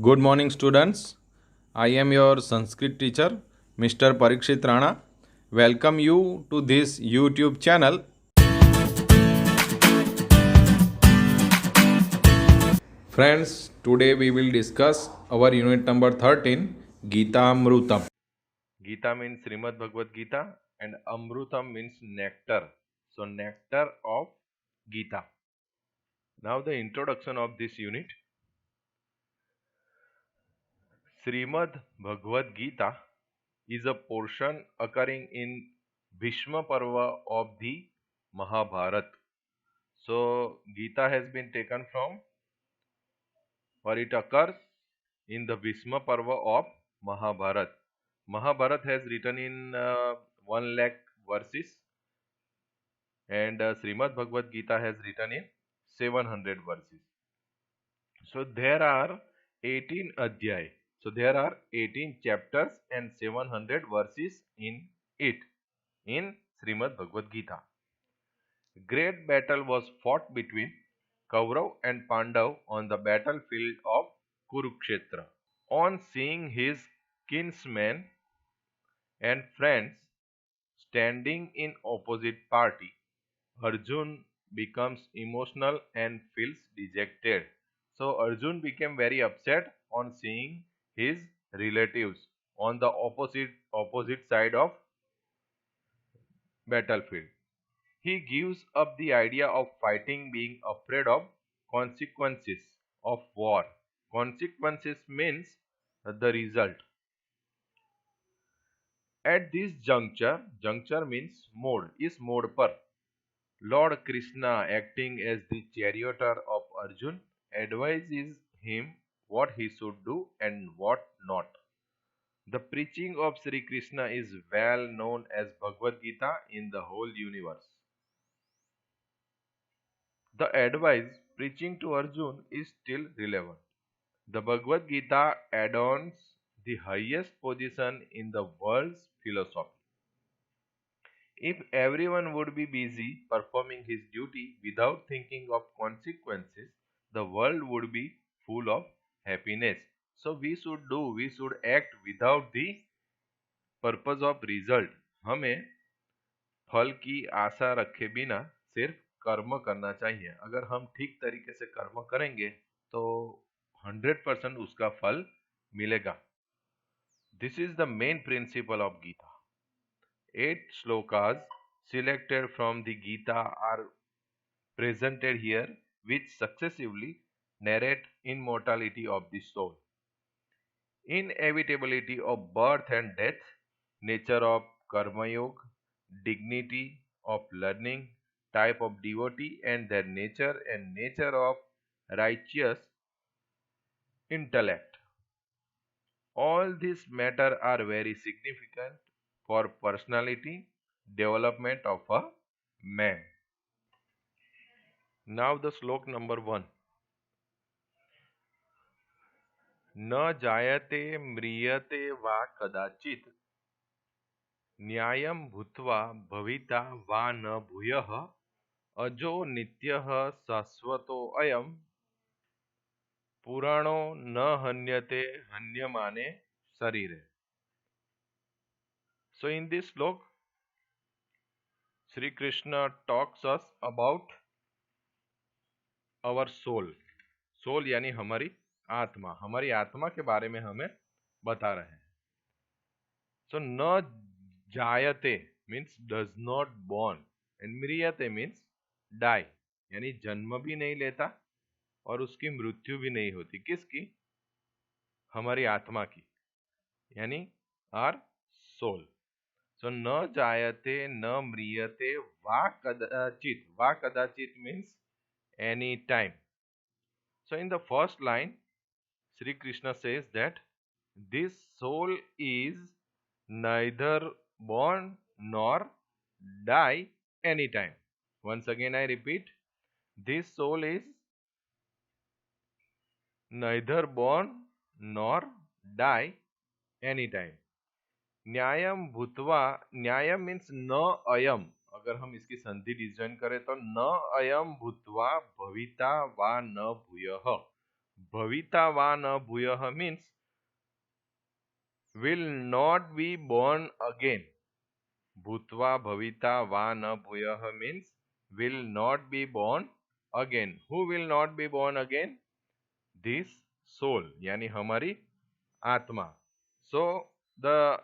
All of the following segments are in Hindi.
Good morning, students. I am your Sanskrit teacher, Mr. Parikshit Rana. Welcome you to this YouTube channel. Friends, today we will discuss our unit number 13, Gita Amrutam. Gita means Srimad Bhagavad Gita and Amrutam means nectar. So, nectar of Gita. Now, the introduction of this unit. Srimad Bhagavad Gita is a portion occurring in Bhishma Parva of the Mahabharata. So, Gita has been taken from, or it occurs in the Bhishma Parva of Mahabharata. Mahabharata has written in 1 lakh verses, and Srimad Bhagavad Gita has written in 700 verses. So, there are 18 adhyay. So, there are 18 chapters and 700 verses in it, in Srimad Bhagavad Gita. Great battle was fought between Kaurav and Pandav on the battlefield of Kurukshetra. On seeing his kinsmen and friends standing in opposite party, Arjun becomes emotional and feels dejected. So Arjun became very upset on seeing his relatives on the opposite side of battlefield. He gives up the idea of fighting, being afraid of consequences of war. Consequences means the result. At this juncture means mode, is mode par. Lord Krishna, acting as the charioteer of Arjun, advises him what he should do and what not. The preaching of Sri Krishna is well known as Bhagavad Gita in the whole universe. The advice preaching to Arjun is still relevant. The Bhagavad Gita adorns the highest position in the world's philosophy. If everyone would be busy performing his duty without thinking of consequences, the world would be full of happiness. So we should act without the purpose of result. हमें फल की आशा रखे बिना सिर्फ कर्म करना चाहिए. अगर हम ठीक तरीके से कर्म करेंगे तो 100% उसका फल मिलेगा. This is the main principle of Gita. 8 shlokas selected from the Gita are presented here, which successively narrate immortality of the soul, inevitability of birth and death, nature of karma yoga, dignity of learning, type of devotee and their nature, and nature of righteous intellect. All these matter are very significant for personality development of a man. Now the slok number 1. न जायते म्रियते वा कदाचित् न्यायं भूत्वा भविता वा न भूयः अजो नित्यः शाश्वतो अयं पुराणो न हन्यते हन्यमाने शरीरे. So in this slok, Sri Krishna talks us about our soul. Soul यानी हमारी आत्मा के बारे में हमें बता रहे हैं. So न जायते means does not born and म्रियते means die यानी जन्म भी नहीं लेता और उसकी मृत्यु भी नहीं होती. किसकी? हमारी आत्मा की, यानी आर सोल. सो न जायते न म्रियते वा कदाचित means any time. So in the first line, Sri Krishna says that this soul is neither born nor die anytime. Once again I repeat, this soul is neither born nor die anytime. न्यायम भूतवा, न्यायम मीन्स न अयम. अगर हम इसकी संधि डिजाइन करें तो न अयम भूतवा भविता वा न भूयः. भविता वा न भूयः means will not be born again. भूत्वा भविता वा न भूयः means will not be born again. Who will not be born again? This soul, यानी हमारी आत्मा. So the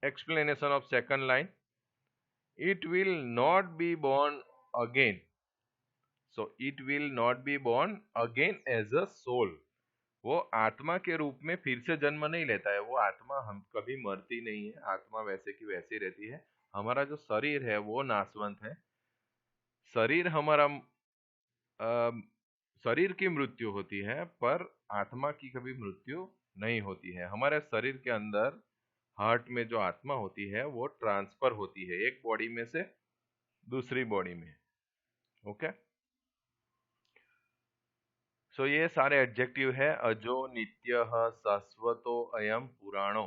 explanation of second line, it will not be born again. So it will not be born again as a soul. वो आत्मा के रूप में फिर से जन्म नहीं लेता है. वो आत्मा हम कभी मरती नहीं है. आत्मा वैसे की वैसी रहती है. हमारा जो शरीर है वो नाशवंत है. शरीर हमारा शरीर की मृत्यु होती है, पर आत्मा की कभी मृत्यु नहीं होती है. हमारे शरीर के अंदर हार्ट में जो आत्मा होती है वो ट्रांसफर होती है एक बॉडी में से दूसरी बॉडी में. ओके. सो ये सारे एडजेक्टिव है. अजो, नित्य, शाश्वतो, अयम, पुराणो.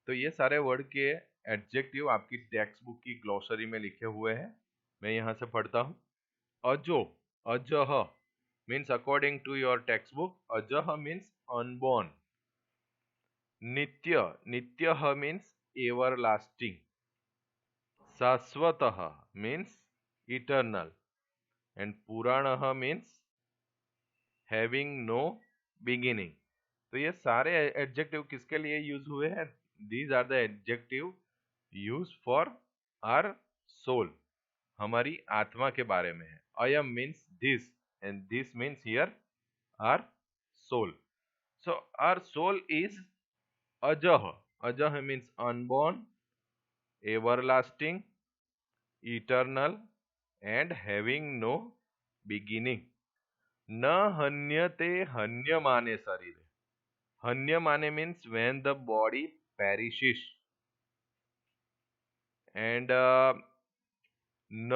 तो ये सारे वर्ड के एडजेक्टिव आपकी टेक्स्ट बुक की ग्लोसरी में लिखे हुए हैं. मैं यहाँ से पढ़ता हूँ. अजो, Azha means according to your textbook, ajah means unborn. Nitya, nityah means everlasting. Shashvatah means eternal. And puranah means having no beginning. तो ये सारे एडजेक्टिव किसके लिए यूज हुए हैं? These are the adjective used for our soul. हमारी आत्मा के बारे में है. Ayam means this and this means here our soul. So our soul is ajah. Ajah means unborn, everlasting, eternal and having no beginning. न हन्यते हन्यमाने शरीरे. हन्यमाने means when the body perishes. And न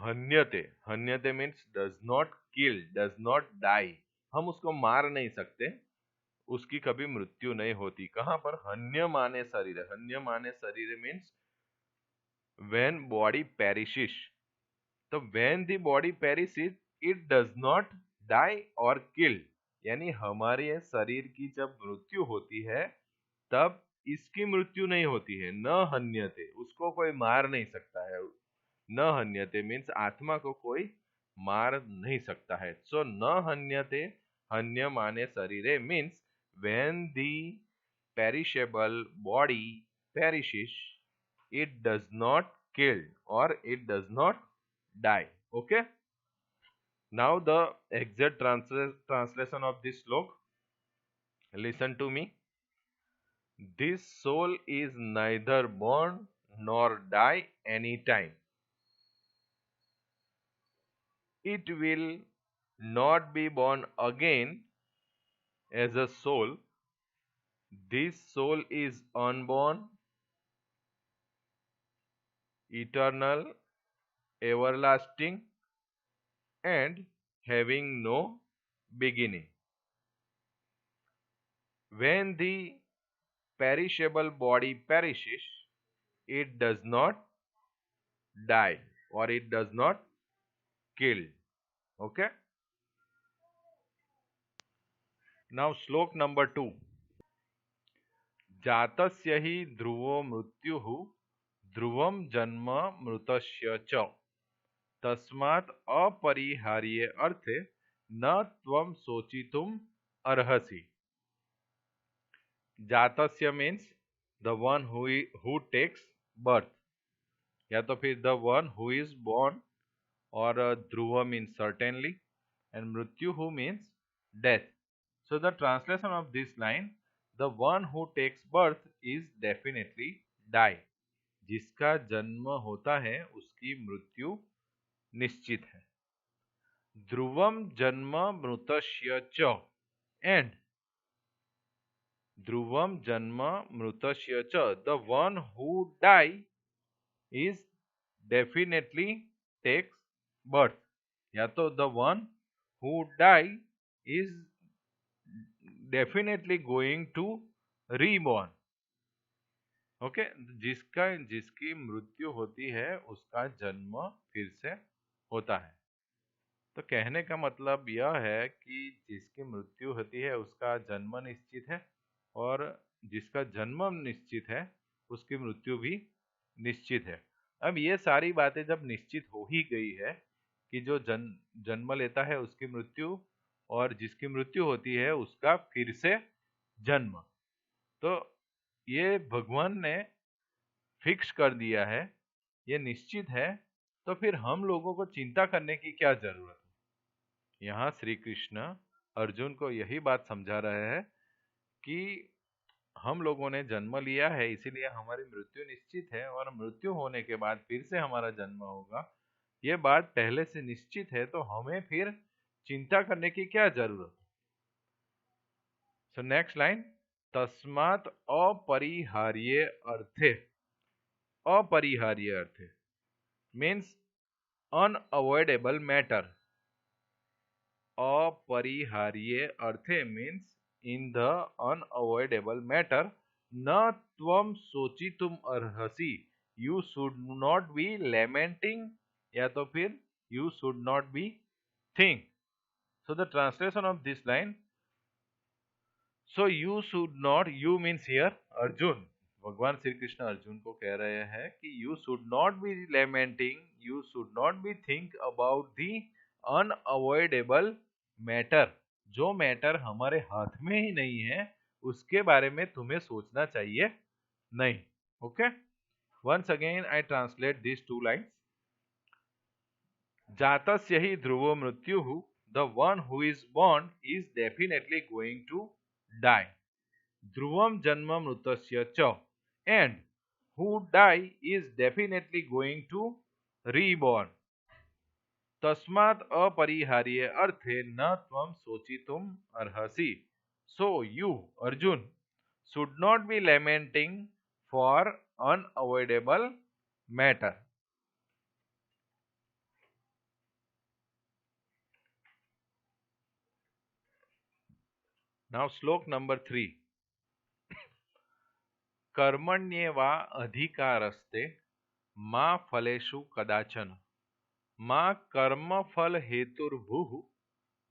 हन्यते, हन्यते means does not kill, does not die. हम उसको मार नहीं सकते, उसकी कभी मृत्यु नहीं होती. कहां पर? हन्य माने शरीर. हन्य माने शरीर मीन्स when body perishes. तो when the body perishes it does not die or kill. यानी हमारे शरीर की जब मृत्यु होती है तब इसकी मृत्यु नहीं होती है. न हन्यते, उसको कोई मार नहीं सकता है. न हन्यते मीन्स आत्मा को कोई मार नहीं सकता है. सो न हन्यते हन्य माने शरीरे means when the perishable body perishes, it does not kill or it does not die. Okay. Now the exact translation of this slok. Listen to me. This soul is neither born nor die anytime. It will not be born again as a soul. This soul is unborn, eternal, everlasting, and having no beginning. When the perishable body perishes, it does not die or it does not kill. Okay. Now श्लोक number 2. जातस्य हि ध्रुवो मृत्युः ध्रुवम जन्म मृतस्य च तस्मात् अपरिहार्ये अर्थे न त्वं शोचितुम् अर्हसि. जातस्य means the one who takes birth, या तो फिर the one who is born, और ध्रुव means certainly, and मृत्युः means death. So the translation of this line, the one who takes birth is definitely die. जिसका जन्म होता है उसकी मृत्यु निश्चित है. ध्रुवम जन्म मृतस्य च, and ध्रुवम जन्म मृतस्य च, the one who die is definitely takes birth. या तो the one who die is definitely going to reborn. Okay. जिसकी मृत्यु होती है उसका जन्म फिर से होता है. तो कहने का मतलब यह है कि जिसकी मृत्यु होती है उसका जन्म निश्चित है, और जिसका जन्म निश्चित है उसकी मृत्यु भी निश्चित है। अब ये सारी बातें जब निश्चित हो ही गई है कि जो जन्म लेता है उसकी मृत्यु, और जिसकी मृत्यु होती है उसका फिर से जन्म, तो ये भगवान ने फिक्स कर दिया है, ये निश्चित है, तो फिर हम लोगों को चिंता करने की क्या जरूरत है। यहाँ श्री कृष्ण अर्जुन को यही बात समझा रहे हैं कि हम लोगों ने जन्म लिया है, इसीलिए हमारी मृत्यु निश्चित है, और मृत्यु होने के बाद फिर से हमारा जन्म होगा। ये बात पहले से निश्चित है, तो हमें फिर चिंता करने की क्या जरूरत है। सो नेक्स्ट लाइन, तस्मात् अपरिहार्य अर्थे। अपरिहार्य अर्थे मीन्स अनअवॉइडेबल मैटर। अपरिहार्य अर्थे means in the unavoidable matter न त्वम सोचितुम अर्हसि, you should not be lamenting, या तो फिर you should not be think. So the translation of this line, so you should not, you means here Arjun, भगवान श्री कृष्ण अर्जुन को कह रहे हैं कि you should not be lamenting, you should not be think about the unavoidable matter. जो मैटर हमारे हाथ में ही नहीं है उसके बारे में तुम्हें सोचना चाहिए नहीं। Okay, once again I translate this two lines. जातस्य हि ध्रुवो मृत्युः, the one who is born is definitely going to die. Dhruvam janma mrutasya cha, and who die is definitely going to reborn. तस्मात् अपरिहार्य अर्थे न त्वं सोचितुम अर्हसि. So you, Arjun, should not be lamenting for unavoidable matter. Now श्लोक number 3. कर्मण्येवा अधिकारस्ते मा फलेषु कदाचन, मा कर्मफल हेतुर्भुः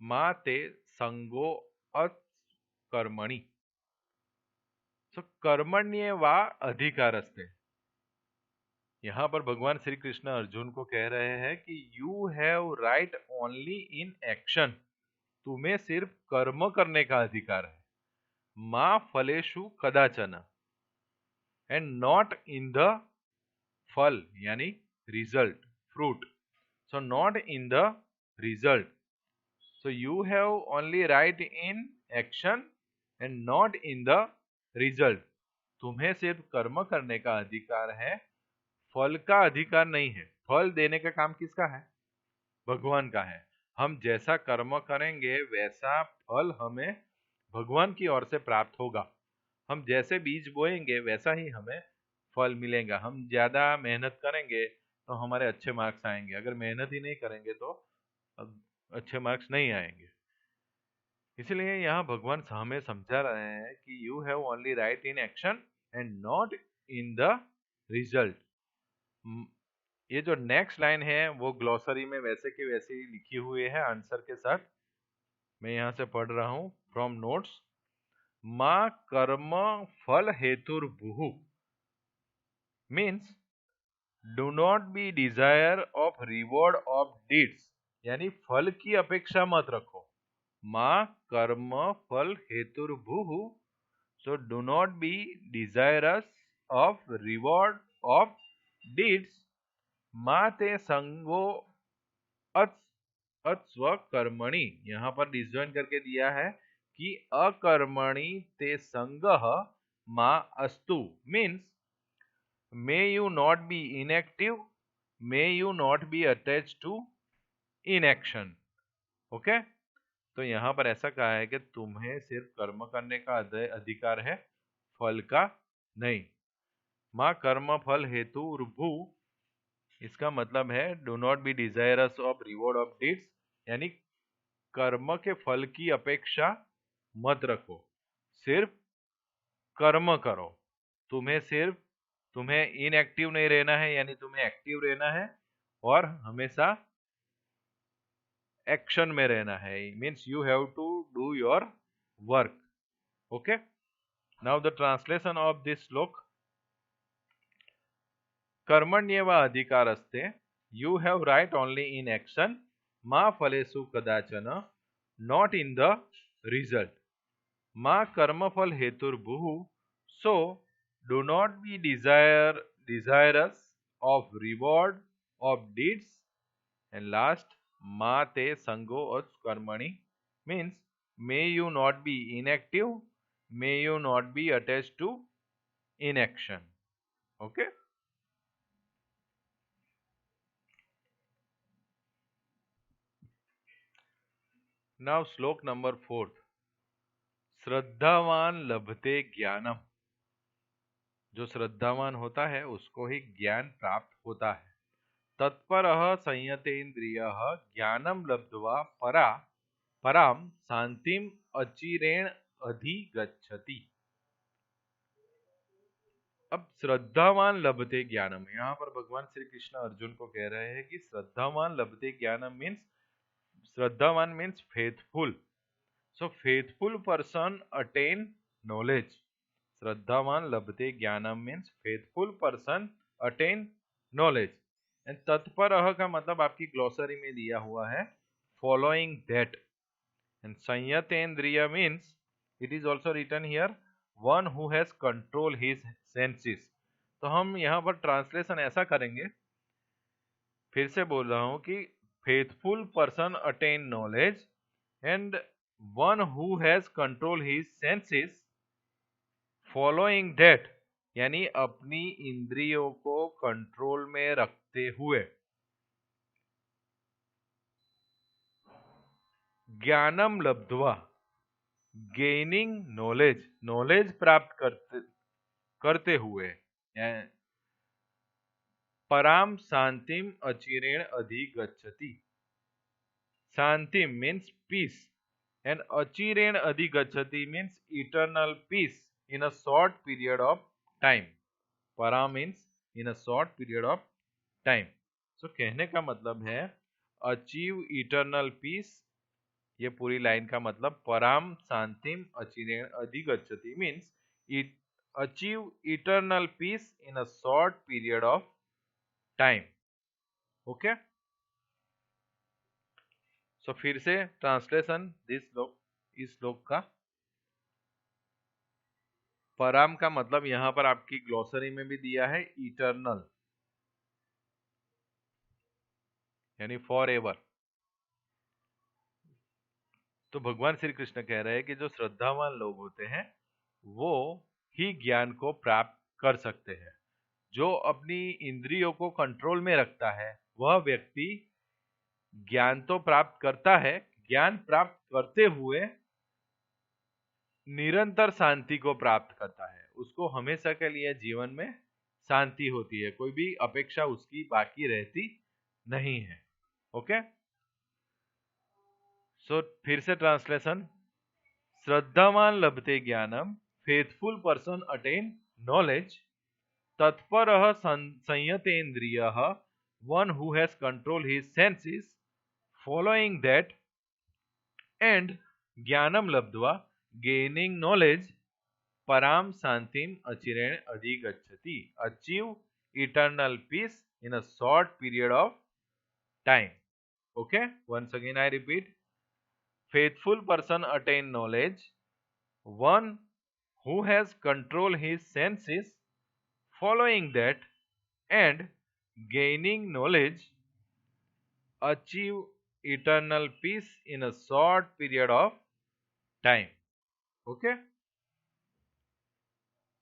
मा ते संगो कर्मणि। सो कर्मण्येवा अधिकारस्ते, यहाँ पर भगवान श्री कृष्ण अर्जुन को कह रहे हैं कि you have right only in action, तुम्हें सिर्फ कर्म करने का अधिकार है। मा फलेषु कदाचन, एंड नॉट इन द फल यानी result, fruit. So not in the result. So you have only right in action and not in the result. तुम्हें सिर्फ कर्म करने का अधिकार है, फल का अधिकार नहीं है। फल देने का काम किसका है? भगवान का है। हम जैसा कर्म करेंगे वैसा फल हमें भगवान की ओर से प्राप्त होगा। हम जैसे बीज बोएंगे वैसा ही हमें फल मिलेगा। हम ज्यादा मेहनत करेंगे तो हमारे अच्छे मार्क्स आएंगे, अगर मेहनत ही नहीं करेंगे तो अच्छे मार्क्स नहीं आएंगे। इसलिए यहाँ भगवान हमें समझा रहे हैं कि you have only right in action and not in the result. ये जो नेक्स्ट लाइन है वो ग्लॉसरी में वैसे की वैसे ही लिखी हुई है आंसर के साथ। मैं यहाँ से पढ़ रहा हूँ फ्रॉम नोट्स। माँ कर्म फल हेतुर्भुः means do not be desire of reward of deeds, यानी फल की अपेक्षा मत रखो। माँ कर्म फल हेतुर्भुः, so do not be desirous of reward of deeds. माँ ते संगो अत्स्व कर्मणि, यहाँ पर डिसजॉइन करके दिया है कि अकर्मणि ते संगः मा अस्तु means may you not be inactive, may you not be attached to inaction. Okay, तो यहाँ पर ऐसा कहा है कि तुम्हें सिर्फ कर्म करने का अधिकार है, फल का नहीं। माँ कर्म फल हेतु भू, इसका मतलब है do not be desirous of reward of deeds, यानी कर्म के फल की अपेक्षा मत रखो, सिर्फ कर्म करो। तुम्हें इनएक्टिव नहीं रहना है, यानी तुम्हें एक्टिव रहना है और हमेशा एक्शन में रहना है, means you have to do your work. Okay, now the translation of this shloka. कर्मण्येव अधिकारस्ते, you have right only in action, मा फलेषु कदाचन, नॉट इन द रिजल्ट. मा कर्मफल हेतुर्भुः, so do not be desirous of reward of deeds. And last, ma te sango os karmani, means may you not be inactive, may you not be attached to inaction. Okay. Now श्लोक नंबर 4. श्रद्धावान लभते ज्ञानम. जो श्रद्धावान होता है उसको ही ज्ञान प्राप्त होता है. तत्परः संयतेन्द्रियः ज्ञानम लब्ध्वा पराम शांतिम अचिरेण अधिगच्छति. अब श्रद्धावान लभते ज्ञानम, यहाँ पर भगवान श्री कृष्ण अर्जुन को कह रहे हैं कि श्रद्धावान लभते ज्ञानम मीन्स, श्रद्धावान means faithful. So faithful person attain knowledge. श्रद्धावान लभते ज्ञानम means faithful person attain knowledge. And तत्परः का मतलब आपकी ग्लोसरी में दिया हुआ है फॉलोइंग दैट. एंड संयतेन्द्रिय means it is also written here one who has control his senses. तो हम यहाँ पर ट्रांसलेशन ऐसा करेंगे, फिर से बोल रहा हूं कि faithful person attain knowledge and one who has control his senses following that, यानी अपनी इंद्रियों को कंट्रोल में रखते हुए. ज्ञानम लब्ध्वा, गेनिंग नॉलेज, नॉलेज प्राप्त करते हुए. पराम शांतिम अचिरेण अधिगच्छति. शांति मीन्स पीस एंड अचिरेण अधिगच्छति means eternal peace in a short period of time. para means in a short period of time. So कहने का मतलब है achieve eternal peace. ये पूरी लाइन का मतलब पराम शांतिम अचिरेण अधिगच्छति means it achieve eternal peace in a short period of time. Okay. So फिर से ट्रांसलेशन दिस श्लोक, इस श्लोक का. पराम का मतलब यहां पर आपकी ग्लोसरी में भी दिया है इटर्नल, यानी फॉर एवर. तो भगवान श्री कृष्ण कह रहे हैं कि जो श्रद्धावान लोग होते हैं वो ही ज्ञान को प्राप्त कर सकते हैं. जो अपनी इंद्रियों को कंट्रोल में रखता है वह व्यक्ति ज्ञान तो प्राप्त करता है, ज्ञान प्राप्त करते हुए निरंतर शांति को प्राप्त करता है. उसको हमेशा के लिए जीवन में शांति होती है, कोई भी अपेक्षा उसकी बाकी रहती नहीं है. ओके. सो फिर से ट्रांसलेशन. श्रद्धावान लभते ज्ञानम, फेथफुल पर्सन अटेन नॉलेज. तत्परः संयतेन्द्रियः, one who has control his senses following that. And ज्ञानम लब्ध्वा, गेनिंग नॉलेज, पराम शांतिम अचिरेण अधिगच्छति, achieve eternal peace in a short period of time. Okay, once again I repeat, faithful person attain knowledge, one who has control his senses following that, and gaining knowledge achieve eternal peace in a short period of time. Okay.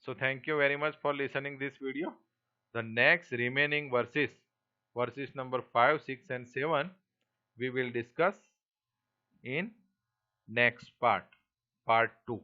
So thank you very much for listening this video. The next remaining verses number 5, 6 and 7 we will discuss in next part 2.